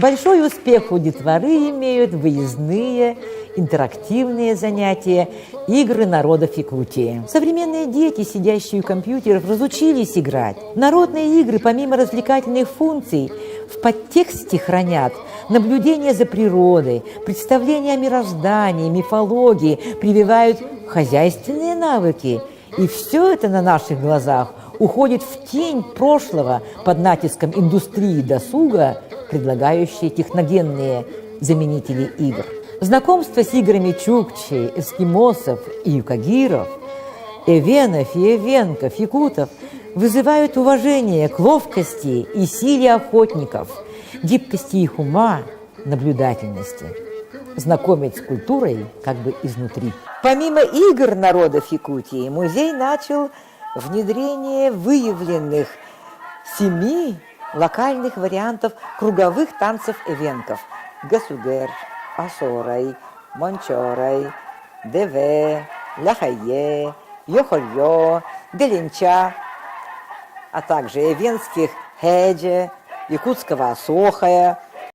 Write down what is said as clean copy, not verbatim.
Большой успех у детворы имеют выездные интерактивные занятия, игры народов Якутии. Современные дети, сидящие у компьютеров, разучились играть. Народные игры, помимо развлекательных функций, в подтексте хранят наблюдение за природой, представления о мироздании, мифологии, прививают хозяйственные навыки. И все это на наших глазах уходит в тень прошлого под натиском индустрии досуга, предлагающей техногенные заменители игр. Знакомство с играми чукчей, эскимосов и юкагиров, эвенов и эвенков, якутов вызывают уважение к ловкости и силе охотников, гибкости их ума, наблюдательности. Знакомить с культурой как бы изнутри. Помимо игр народов Якутии, музей начал внедрение выявленных 7 локальных вариантов круговых танцев эвенков: гасугер, асорай, мончорай, деве, ляхае, йохольё, деленча, а также эвенских хеджи, якутского асохая,